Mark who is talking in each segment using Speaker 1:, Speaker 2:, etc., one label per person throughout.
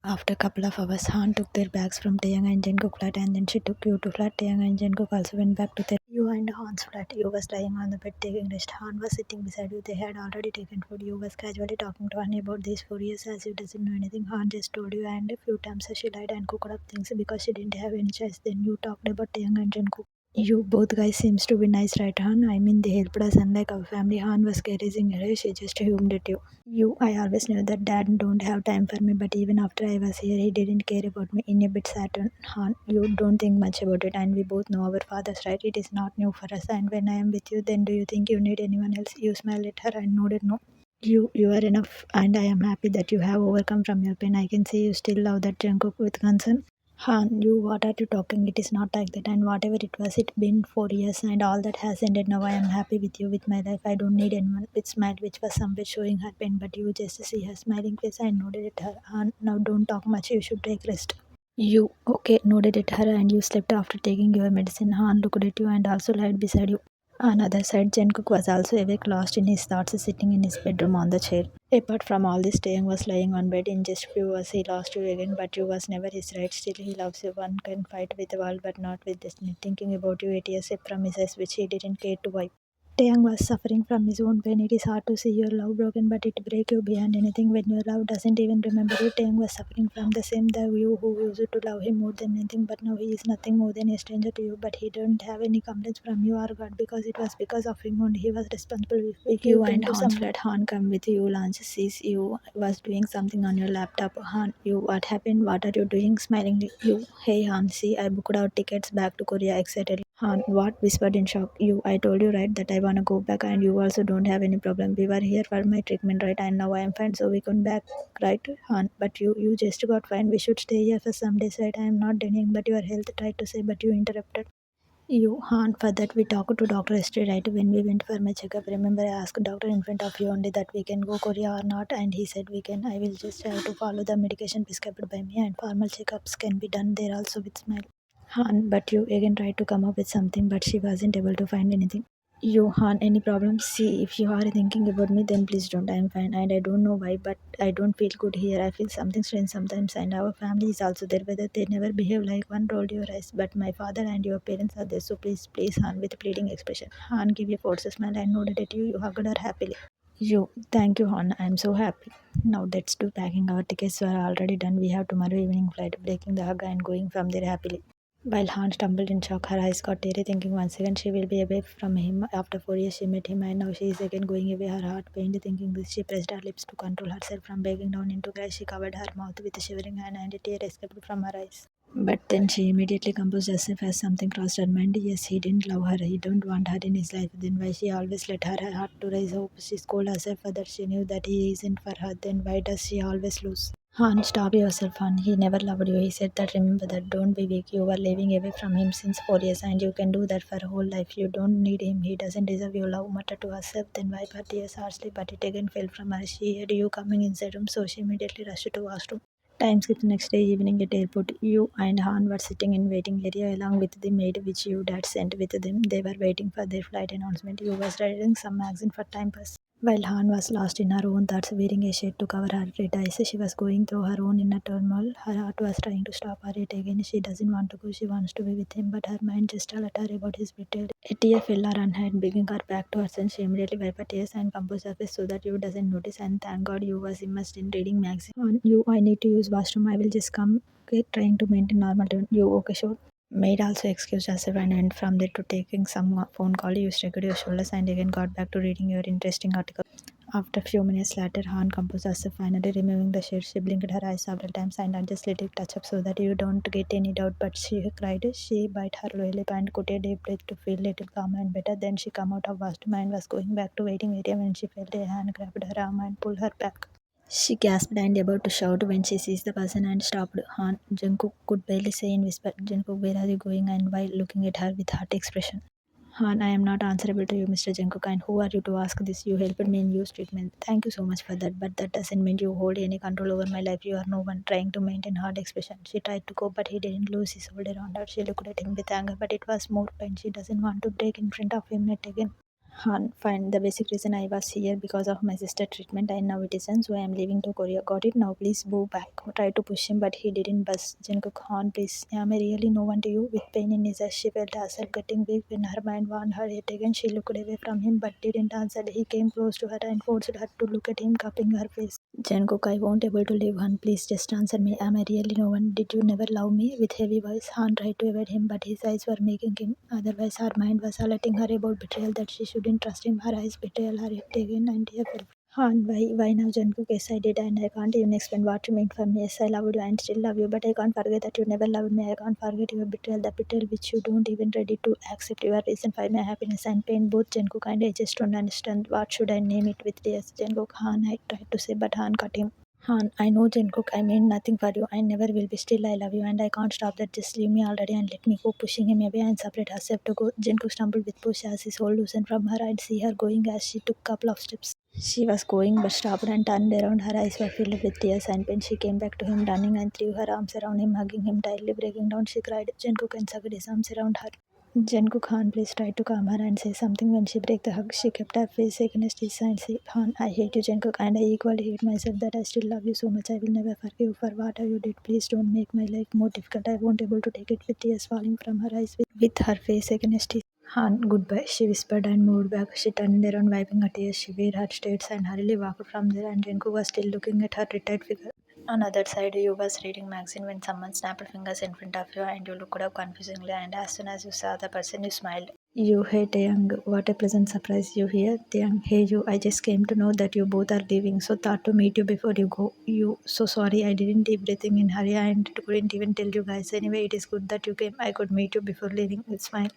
Speaker 1: After a couple of hours, Han took their bags from Taehyung and Jungkook flat, and then she took Yu to flat. Taehyung and Jungkook also went back to their Yu and Han's flat. Yu was lying on the bed taking rest. Han was sitting beside Yu. They had already taken food. Yu was casually talking to Han about these 4 years as if doesn't know anything. Han just told you, and a few times she lied and cooked up things because she didn't have any choice. Then Yu talked about Taehyung and Jungkook. You both guys seems to be nice, right, Han? I mean, they helped us unlike our family. Han was caressing her. She just hummed at you. I always knew that dad don't have time for me, but even after I was here, he didn't care about me in a bit Saturn. Han, you don't think much about it, and we both know our fathers, right? It is not new for us, and when I am with you, then do you think you need anyone else? You smiled at her and nodded no. You are enough, and I am happy that you have overcome from your pain. I can see you still love that Jungkook with concern. Han, what are you talking? It is not like that. And whatever it was, it's been 4 years and all that has ended. Now I am happy with you, with my life. I don't need anyone. With smile, which was somewhere showing her pain, but you just see her smiling face and nodded at her. Han, now don't talk much. You should take rest. You, okay, nodded at her and you slept after taking your medicine. Han looked at you and also lied beside you. On the other side, Jungkook was also awake, lost in his thoughts, sitting in his bedroom on the chair. Apart from all this, Taehyung was lying on bed. In just few hours, he lost you again, but you was never his right. Still, he loves you. One can fight with the world, but not with destiny. Thinking about you, 8 years from his eyes, which he didn't care to wipe. Taehyung was suffering from his own pain. It is hard to see your love broken, but it breaks you beyond anything when your love doesn't even remember you. Taehyung was suffering from the same the you who used to love him more than anything, but now he is nothing more than a stranger to you. But he don't have any complaints from you or God because it was because of him only he was responsible. If you and Han's flat, Han come with you, lunch, sees you was doing something on your laptop. Han, you what happened? What are you doing? Smilingly, you, hey Han, see I booked out tickets back to Korea excitedly. Han, what? Whispered in shock. You, I told you right that I wanna go back and you also don't have any problem. We were here for my treatment, right? And now I am fine, so we come back, right? Han, but you just got fine. We should stay here for some days, right? I am not denying, but your health tried to say, but you interrupted. You, Han, for that we talked to doctor yesterday, right? When we went for my checkup, remember I asked doctor in front of you only that we can go Korea or not, and he said we can. I will just have to follow the medication prescribed by me, and formal checkups can be done there also with smile. Han, but you again tried to come up with something, but she wasn't able to find anything. You, Han, any problem? See, if you are thinking about me, then please don't. I'm fine, and I don't know why, but I don't feel good here. I feel something strange sometimes, and our family is also there. Whether they never behave like one, rolled your eyes, but my father and your parents are there. So please, Han, with pleading expression. Han gave a forced smile and nodded at you. You hugged her happily. You, thank you, Han. I'm so happy. Now let's do packing. Our tickets are already done. We have tomorrow evening flight. Breaking the hug and going from there happily. While Han stumbled in shock, her eyes got teary, thinking once again she will be away from him. After 4 years, she met him, and now she is again going away. Her heart pained, thinking this. She pressed her lips to control herself from breaking down into cries. She covered her mouth with a shivering hand, and a tear escaped from her eyes. But then she immediately composed herself as something crossed her mind. Yes, he didn't love her. He don't want her in his life. Then why she always let her heart to rise hope? She scolded herself for that. She knew that he isn't for her. Then why does she always lose? Han, stop yourself, Han. He never loved you. He said that. Remember that. Don't be weak. You were living away from him since 4 years, and you can do that for a whole life. You don't need him. He doesn't deserve your love. Muttered to herself, then wiped her tears harshly, but it again fell from her. She heard you coming inside room, so she immediately rushed to washroom. Time skips next day evening at airport. You and Han were sitting in waiting area along with the maid which your dad sent with them. They were waiting for their flight announcement. You was reading some magazine for time pass. While Han was lost in her own thoughts, wearing a shade to cover her red eyes, she was going through her own inner turmoil. Her heart was trying to stop her yet again. She doesn't want to go, she wants to be with him, but her mind just told her about his betrayal. A tear fell her on hand, bringing her back to her sense. She immediately wiped her tears and composed her face so that you doesn't notice. And thank God you was immersed in reading magazine. On you, I need to use washroom. I will just come. Okay, trying to maintain normal tone. You okay, sure. Maid also excused herself and went from there to taking some phone call. You shrugged your shoulders and again got back to reading your interesting article. After a few minutes later, Han composed herself, finally removing the shade. She blinked her eyes several times and just let it touch up so that you don't get any doubt. But she cried. She bit her lower lip and took a deep breath to feel little calmer and better. Then she came out of washroom and was going back to waiting area when she felt a hand grabbed her arm and pulled her back. She gasped and about to shout when she sees the person and stopped. Han, Jungkook could barely say in whisper, Jungkook, where are you going? And while looking at her with hurt expression. Han, I am not answerable to you, Mr. Jungkook, and who are you to ask this? You helped me in use treatment. Thank you so much for that, but that doesn't mean you hold any control over my life. You are no one. Trying to maintain hard expression. She tried to go, but he didn't lose his hold around her. She looked at him with anger, but it was more pain. She doesn't want to break in front of him yet again. Han, fine. The basic reason I was here because of my sister treatment and now it isn't, so I am leaving to Korea. Got it? Now please move back. Try to push him, but he didn't buzz. Jungkook, Han, please. Am I really no one to you? With pain in his eyes, she felt herself getting weak when her mind warned her yet again. She looked away from him, but didn't answer. He came close to her and forced her to look at him, cupping her face. Jungkook, I won't able to leave, Han. Please just answer me. Am I really no one? Did you never love me? With heavy voice, Han tried to avoid him, but his eyes were making him. Otherwise, her mind was alerting her about betrayal, that she shouldn't trust him. Her eyes betrayal her yet again, and he fell. Han, why now, Jungkook? Yes, I did, and I can't even explain what you meant for me. Yes, I loved you and still love you, but I can't forget that you never loved me. I can't forget your betrayal, the betrayal which you don't even ready to accept. Your reason for my happiness and pain, both, Jungkook, and I just don't understand. What should I name it with? Yes, Jungkook, Han, I tried to say, but Han cut him. Han, I know, Jungkook, I mean nothing for you. I never will be. Still, I love you and I can't stop that. Just leave me already and let me go. Pushing him away and separate herself to go. Jungkook stumbled with push as his hold loosened from her. I'd see her going as she took couple of steps. She was going but stopped and turned around. Her eyes were filled with tears and when she came back to him running and threw her arms around him, hugging him tightly. Breaking down, she cried. Jungkook encircled his arms around her. Jungkook, Han, please tried to calm her and say something. When she broke the hug, she kept her face against his and said, Han, I hate you, Jungkook, and I equally hate myself that I still love you so much. I will never forgive you for what you did. Please don't make my life more difficult. I won't able to take it. With tears falling from her eyes with her face against his. Han, goodbye, she whispered and moved back. She turned around, wiping her tears. She weighed her states and hurriedly walked from there, and Jungkook was still looking at her retired figure. On the other side, you was reading magazine when someone snapped fingers in front of you and you looked up confusingly, and as soon as you saw the person you smiled. You, hey Taehyung, what a pleasant surprise. You here? Taehyung, hey you, I just came to know that you both are leaving, so thought to meet you before you go. You, so sorry, I didn't everything in hurry and couldn't even tell you guys. Anyway, it is good that you came. I could meet you before leaving. It's fine.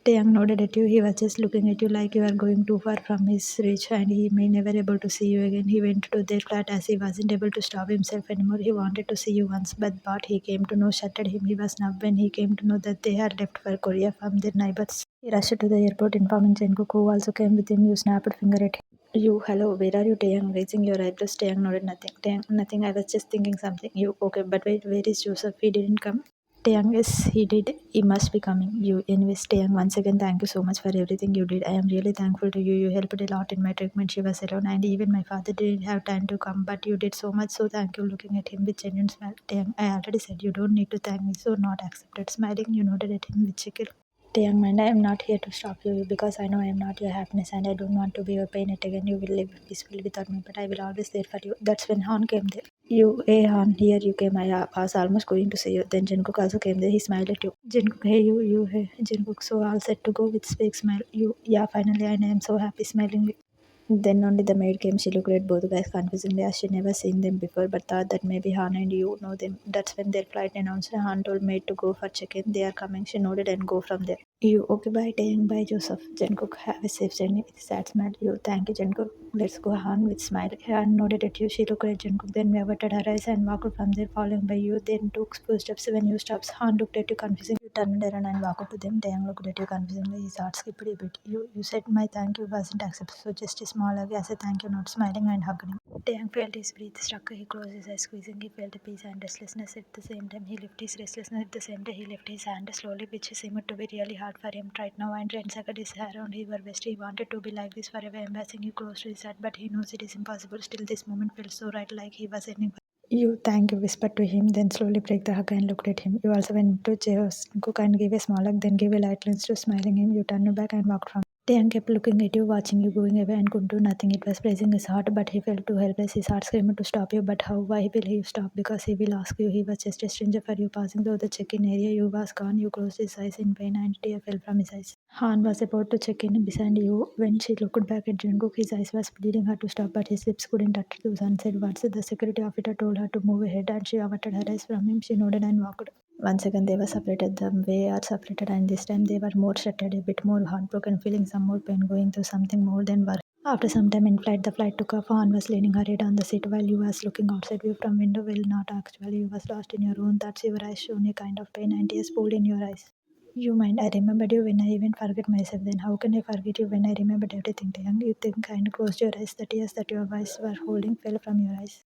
Speaker 1: Taehyung nodded at you. He was just looking at you like you are going too far from his reach and he may never able to see you again. He went to their flat as he wasn't able to stop himself anymore. He wanted to see you once, but what he came to know shattered him. He was numbed when he came to know that they had left for Korea from their neighbors. He rushed to the airport, informing Jungkook, who also came with him. You snapped finger at him. You, hello, where are you, Taehyung? Raising your eyebrows, Taehyung nodded nothing. Taehyung, nothing, I was just thinking something. You, okay, but wait, where is Joseph? He didn't come. Taehyung, yes, he did. He must be coming. You, anyways, Taehyung, once again, thank you so much for everything you did. I am really thankful to you. You helped a lot in my treatment. She was alone, and even my father didn't have time to come, but you did so much. So thank you. Looking at him with genuine smile. Taehyung, I already said you don't need to thank me. So not accepted. Smiling, you nodded at him with chicken. Taehyung, mind, I am not here to stop you because I know I am not your happiness and I don't want to be your pain yet again. You will live peacefully without me, but I will always there for you. That's when Han came there. You, hey Han, here you came. I was almost going to say you. Then Jungkook also came there. He smiled at you. Jungkook, hey you, hey Jungkook. So all set to go with fake smile. You, yeah, finally, and I am so happy, smiling. Then only the maid came. She looked at both guys confusingly as she never seen them before, but thought that maybe Han and you know them. That's when their flight announced. Han told maid to go for check-in. They are coming. She nodded and go from there. You, okay, bye Taehyung, bye Joseph. Jungkook, have a safe journey. With sad smile. You, thank you Jungkook. Let's go, Han with smile. Han nodded at you. She looked at Jungkook, then averted her eyes and walked from there, following by you. Then took few steps. When you stopped, Han looked at you confusing. You turned around and walked to them. Taehyung looked at you confusingly. His heart skipped a bit. You said my thank you wasn't accepted, so just a small hug as a thank you, not smiling and hugging him. Taehyung felt his breath struck. He closed his eyes, squeezing. He felt peace and restlessness at the same time. He lifted his restlessness at the same time. He lifted his hand slowly, which seemed to be really hard for him right now, and encircled his hair around his waist. He wanted to be like this forever, embracing you close to his heart, but he knows it is impossible. Still, this moment felt so right, like he was ending. You, thank you, whispered to him, then slowly break the hug and looked at him. You also went to Jungkook and gave a small hug, then gave a light glance to smiling him. You turned back and walked from. Taehyung kept looking at you, watching you going away, and could do nothing. It was praising his heart, but he felt too helpless. His heart screamed to stop you, but how? Why will he stop? Because he will ask you. He was just a stranger for you. Passing through the check-in area, you was gone. You closed his eyes in pain, and tear fell from his eyes. Han was about to check in beside you when she looked back at Jungkook. His eyes was pleading her to stop, but his lips couldn't utter those unsaid words. The security officer told her to move ahead, and she averted her eyes from him. She nodded and walked. Once again, they were separated. The way are separated, and this time they were more shattered, a bit more heartbroken, feeling some more pain, going through something more than work. After some time in flight, the flight took off. Han was leaning her head on the seat while you was looking outside view from window. Well, not actually. You was lost in your own thoughts. Your eyes shone a kind of pain and tears pooled in your eyes. You mind, I remembered you when I even forget myself. Then how can I forget you when I remembered everything? Taehyung, you think and closed your eyes. The tears that your eyes were holding fell from your eyes.